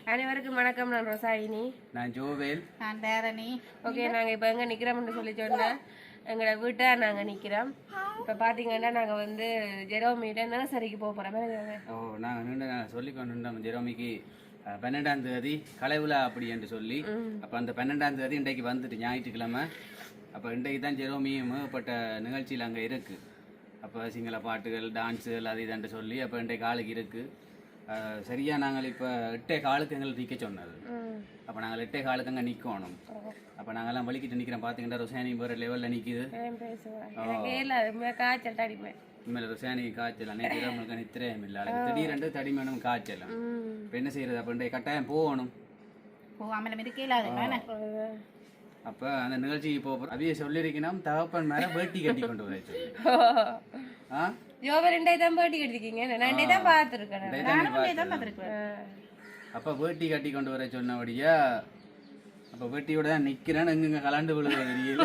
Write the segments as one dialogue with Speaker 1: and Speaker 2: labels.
Speaker 1: அனைவருக்கும் வணக்கம். நான் ரோசாயினி.
Speaker 2: நான் ஜோவேல்.
Speaker 3: நான் தேரணி.
Speaker 1: ஓகே, நாங்கள் இப்போ எங்கே நிற்கிறோம்னு சொல்லி சொன்னேன். எங்களோட வீட்டை நாங்கள் நிற்கிறோம். இப்போ பார்த்தீங்கன்னா நாங்கள் வந்து ஜெரோமிகிட்ட நர்சரிக்கு போக போகிறோம்.
Speaker 2: நாங்கள் நின்று சொல்லிக்கொண்டு ஜெரோமிக்கு 12ஆம் தேதி கலை விழா அப்படி என்று சொல்லி, அப்போ அந்த 12ஆம் தேதி இன்றைக்கு வந்துட்டு ஞாயிற்றுக்கிழமை. அப்போ இன்றைக்கு தான் ஜெரோமியும் ஏகப்பட்ட நிகழ்ச்சியில் அங்கே இருக்குது. அப்போ சிங்கள பாட்டுகள், டான்ஸுகள் அது இதுன்னு சொல்லி அப்போ இன்றைக்கு ஆளுக்கு இருக்குது. சரியா நாங்கள் இப்போ 8:15 எங்களை நிற்க சொன்னது. அப்போ நாங்கள் 8:15 அங்கே நிற்கணும். அப்போ நாங்கள்லாம் வலிக்கிட்டு நிற்கிறோம். பார்த்தீங்கன்னா ருசானி வேறு லெவலில் நிற்கிது. உண்மையில ருசானி காய்ச்சல் அன்னைக்கு நம்மளுக்கு நித்திரையும் இல்லை. அதுக்கு திடீரென்று தடிமனும் காய்ச்சல். இப்போ என்ன செய்யறது? அப்போ இன்றைய கட்டாயம் போகணும். அப்போ அந்த நிகழ்ச்சிக்கு போகிறோம். அவைய சொல்லியிருக்கணும் தகப்பன் மேலே வேட்டி கட்டி கொண்டு வர சொல்லி. அப்போ வேட்டி கட்டி கொண்டு வர சொன்னபடியா அப்போ வேட்டியோட தான் நிற்கிறேன்னு எங்கெங்க கலண்டு விழுவது தெரியல.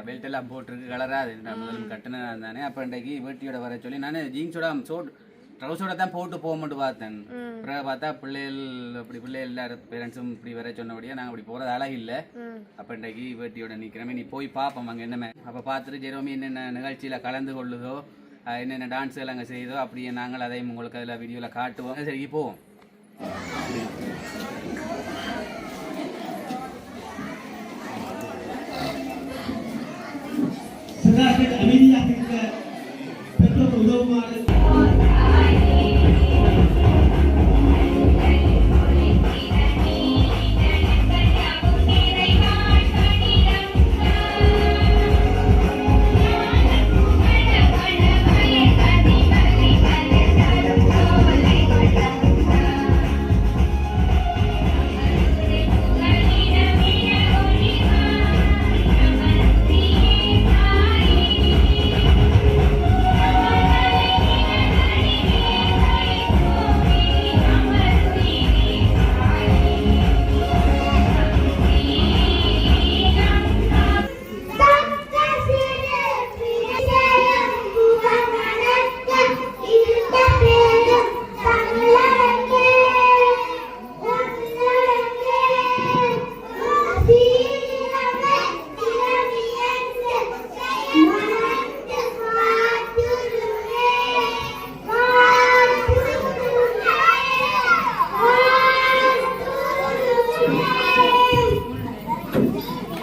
Speaker 2: பெல்ட் எல்லாம் போட்டிருக்கு, கலராது முதலும் கட்டினதான் தானே. அப்போ இன்றைக்கு வேட்டியோட வர சொல்லி நான் ஜீன்ஸோட ட்ரௌஸோட தான் போட்டு போக மட்டும் பார்த்தேன். அப்புறம் பார்த்தா பிள்ளைகள் அப்படி பிள்ளைகள் எல்லாரும் பேரண்ட்ஸும் இப்படி வர சொன்னபடியா நாங்கள் அப்படி போகிறது அழகு இல்லை. அப்போ இன்றைக்கு வேட்டியோட நிற்கிறோமே, நீ போய் பார்ப்போம் அங்கே என்னமே. அப்போ பார்த்துட்டு ஜெரோமி என்னென்ன நிகழ்ச்சியில் கலந்து கொள்ளுதோ, என்னென்ன டான்ஸுகள் அங்கே செய்யுதோ அப்படியே நாங்கள் அதையும் உங்களுக்கு அதில் வீடியோவில் காட்டுவோம். சரி போவோம்.
Speaker 4: அமைதியாக இருக்க பெற்றோர் உதவுமாறு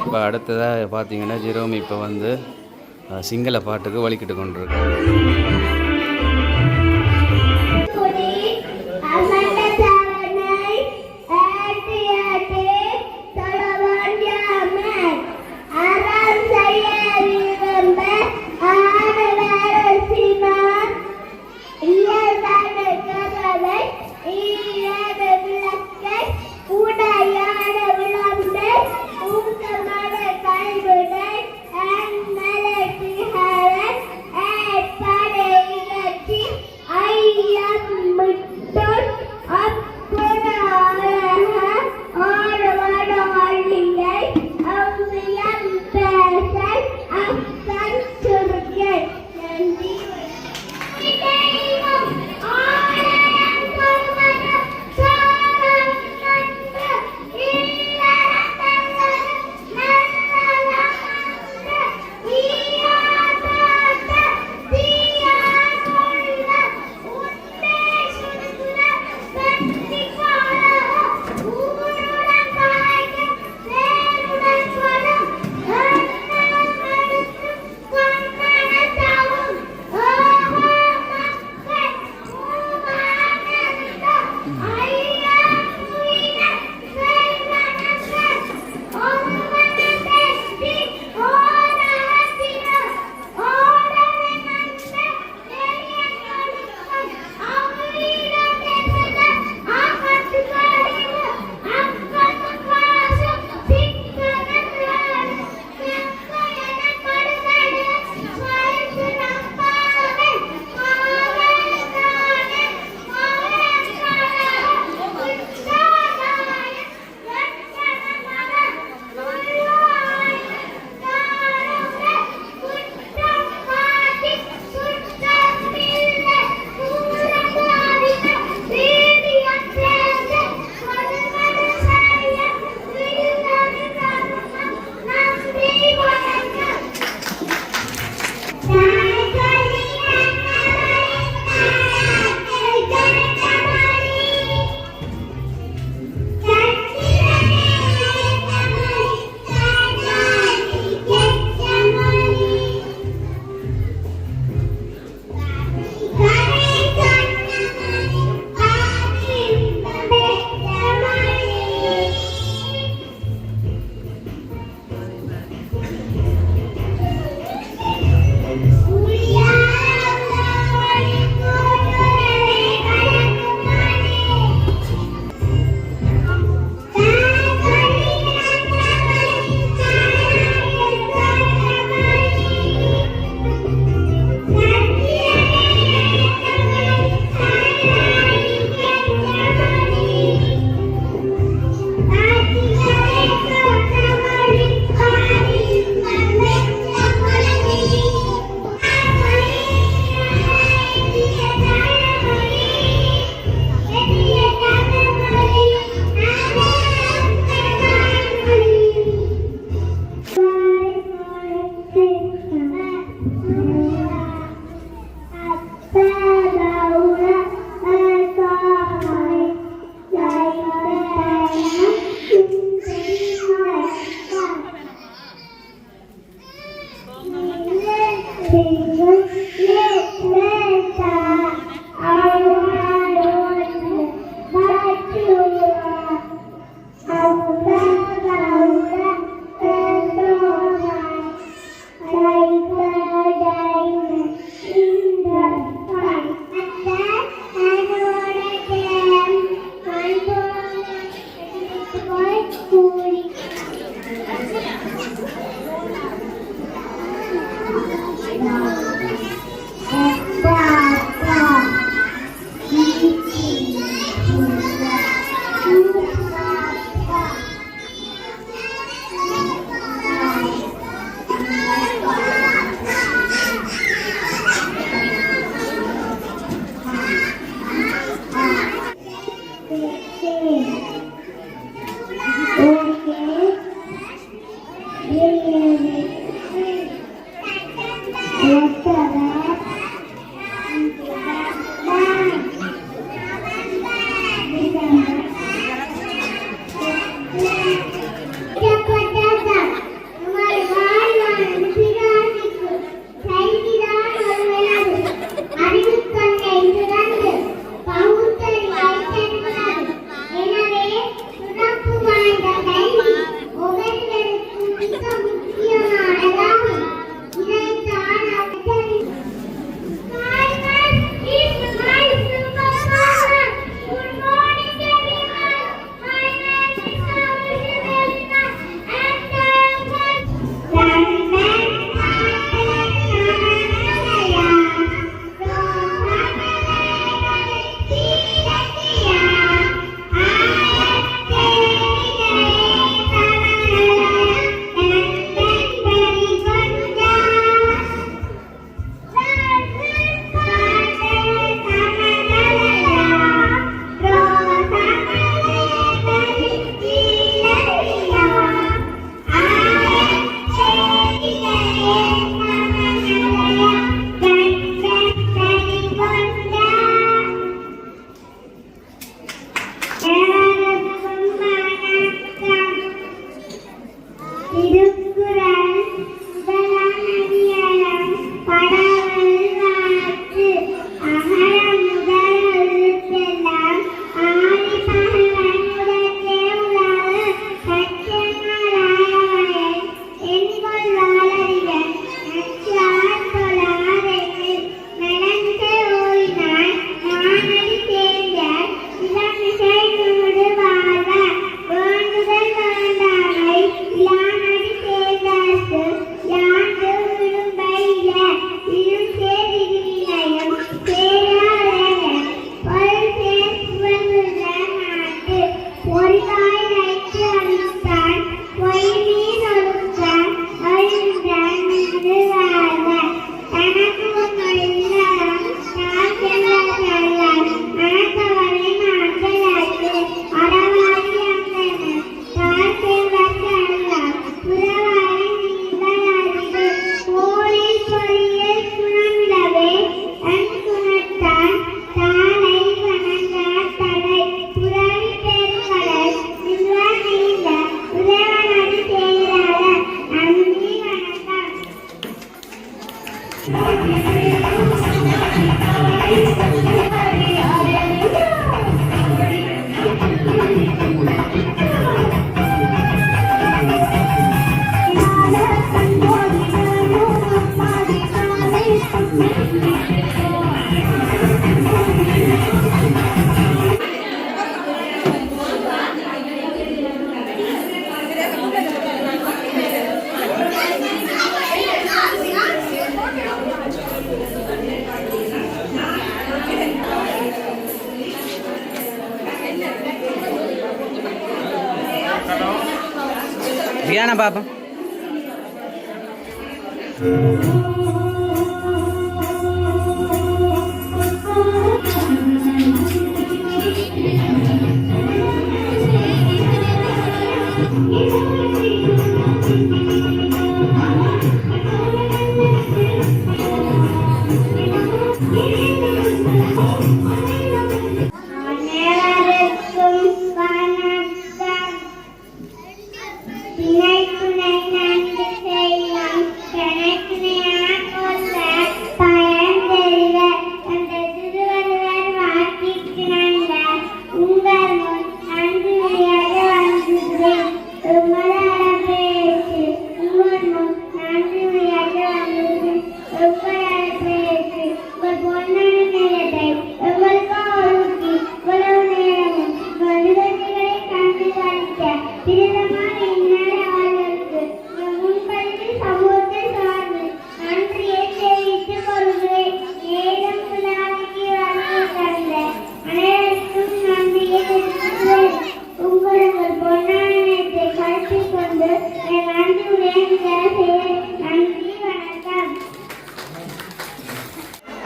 Speaker 2: இப்போ அடுத்ததாக பார்த்தீங்கன்னா ஜெரோமி இப்போ வந்து சிங்கள பாட்டுக்கு வலிக்கிட்டு கொண்டிருக்கு. ரியானா பாப்போம்.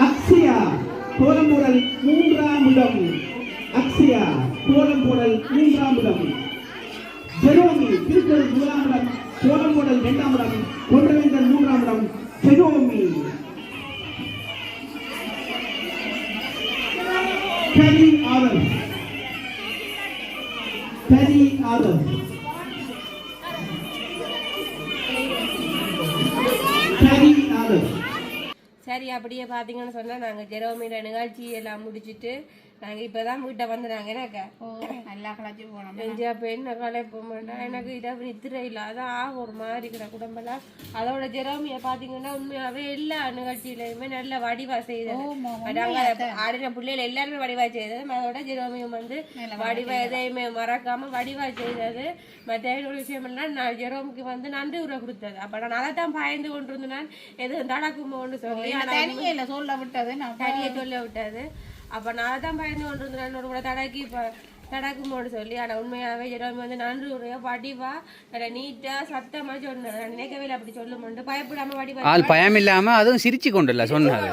Speaker 4: அக்ஷயா கோலம்பூரல் 3ஆம் இடம். அக்ஷயா கோலம்பூரல் 3ஆம் இடம். ஜெரோமி திருக்குறள் 1ஆம் இடம். கோலம்பூரல் 2ஆம் இடம். கொன்றவேந்தன் 3ஆம் இடம். ஜெரோமி. கரி ஆதர். கரி ஆதர். கரி ஆதர்.
Speaker 1: சரி, அப்படியே பார்த்தீங்கன்னு சொன்னால் நாங்கள் ஜெரோமியோட நிகழ்ச்சி எல்லாம் முடிச்சுட்டு நாங்கள் இப்போ தான் வீட்டை வந்து நாங்கள் என்னக்கா
Speaker 3: நல்லா கலாச்சி போனோம்.
Speaker 1: அப்போ என்ன கலைப்ப மாட்டேன், எனக்கு இதை நித்திரை இல்லை, அதான் ஆகும் ஒரு மாதிரி இருக்கிற குடும்பம்லாம். அதோட ஜெரோமியை பார்த்தீங்கன்னா உண்மையாகவே எல்லா நிகழ்ச்சியிலையுமே நல்ல வடிவா செய்தது. நாங்கள் ஆடின பிள்ளைகள் எல்லாருமே வடிவா செய்தது. அதோட ஜெரோமியும் வந்து வடிவா எதையுமே மறக்காம வடிவா செய்தது. மற்ற ஒரு விஷயம் எல்லாம் நான் ஜெரோமுக்கு வந்து நன்றி உரை கொடுத்தது. அப்போ நான் அதை தான் பயந்து கொண்டு இருந்தேன், எதுவும் நடக்குமோன்னு சொல்லி
Speaker 3: தனியில சொல்ல விட்டது, நான்
Speaker 1: தனியை சொல்ல விட்டது. அப்போ நான் தான் பயந்து கொண்டு இருந்தேன், என்னோட கூட தடக்கி இப்போ நடக்குமோன்னு சொல்லி. ஆனால் உண்மையாகவே ஜெரோமி வந்து நன்றி உரையா வடிவா நல்ல நீட்டாக சத்தமாக சொன்னேன். நான் நினைக்கவே இல்லை அப்படி சொல்லுமோண்டு, பயப்படாம வடிவா
Speaker 2: ஆள் பயம் இல்லாம அதுவும் சிரிச்சு கொண்டுல சொன்னாரு.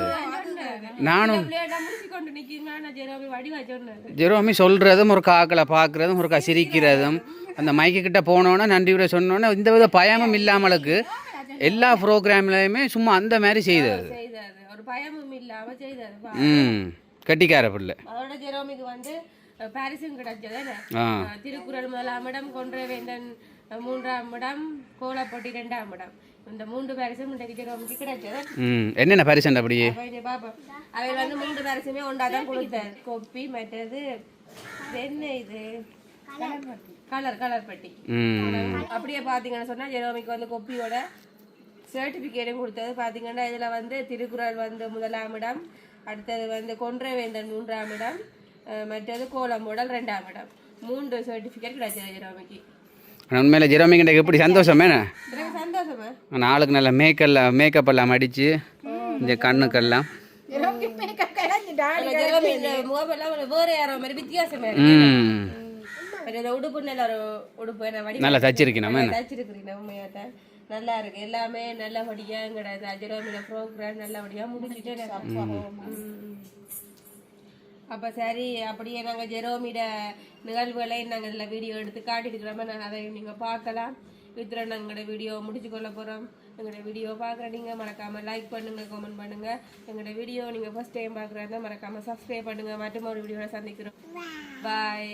Speaker 2: நானும்
Speaker 1: முடிச்சு கொண்டு நிற்கிறேன். ஜெரோமி வடிவா சொன்னது.
Speaker 2: ஜெரோமி சொல்றதும் ஒரு காக்களை பார்க்கறதும் ஒரு சிரிக்கிறதும் அந்த மைக்கு கிட்ட போனோன்னா நன்றி உரை சொன்னோன்னா இந்த வித பயமும் இல்லாமலுக்கு எல்லா ப்ரோக்ராம்லையுமே சும்மா அந்த மாதிரி செய்தது.
Speaker 1: ஒரு பயமும் இல்லாம செய்தது.
Speaker 2: கட்டிக்கார பிள்ளை.
Speaker 1: அதோட ஜெரோமிக்கு வந்து பாரிசும் கிடைச்சது. திருக்குறள் 1ஆம் இடம், கொன்றவேந்தன் 3ஆம் இடம், கோலப்பட்டி 2ஆம் இடம். இந்த 3 பாரிசும் இன்றைக்கு ஜெரோமிக்கு கிடைச்சது.
Speaker 2: என்னென்ன பாரிசு அப்படியே
Speaker 1: பாப்போம். அவையில் வந்து 3 பாரிசுமே ஒன்றாதான் கொடுத்தாரு. கொப்பி, மற்றது என்ன இது கலர்பட்டி. அப்படியே பார்த்தீங்கன்னு சொன்னா ஜெரோமிக்கு வந்து கொப்பியோட சர்டிஃபிகேட்டும் கொடுத்தது. பார்த்தீங்கன்னா இதில் வந்து திருக்குறள் வந்து 1ஆம் இடம், அடுத்தது வந்து கொன்றவேந்தன் 3ஆம் இடம், மற்றது கோலம்பூடல் 2ஆம் இடம். 3 சர்டிஃபிகேட் கிடைச்சது ஜெரோமிக்கு.
Speaker 2: உண்மையில ஜெரோமிக்கு எப்படி சந்தோஷமே?
Speaker 1: சந்தோஷமா
Speaker 2: நாளுக்கு நல்ல மேக்கப் எல்லாம் அடிச்சு இந்த கண்ணுக்கெல்லாம்
Speaker 1: முகமெல்லாம் வேற யாரோ மாதிரி வித்தியாசமா உடுப்பு நல்ல ஒரு உடுப்பு
Speaker 2: நல்லா தச்சிருக்கேன்
Speaker 1: தச்சிருக்கிறீங்க. உண்மையாட்ட நல்லா இருக்கு. எல்லாமே நல்லபடியா எங்களோட ஜெரோமியோட ப்ரோக்ராம் நல்லபடியா முடிச்சுட்டு. அப்போ சரி, அப்படியே நாங்கள் ஜெரோமியோட நிகழ்வுகளை நாங்கள் இதில் வீடியோ எடுத்து காட்டியிருக்கிறோமே, நாங்கள் அதை நீங்கள் பார்க்கலாம். இதில் நாங்கள் எங்களோட வீடியோ முடிச்சு கொள்ள போகிறோம். எங்களோட வீடியோ பார்க்குற நீங்கள் மறக்காமல் லைக் பண்ணுங்கள், கமெண்ட் பண்ணுங்கள். எங்களோட வீடியோ நீங்கள் ஃபர்ஸ்ட் டைம் பார்க்குறதா மறக்காமல் சப்ஸ்கிரைப் பண்ணுங்கள். மற்றும் ஒரு வீடியோவில் சந்திக்கிறோம். பாய்.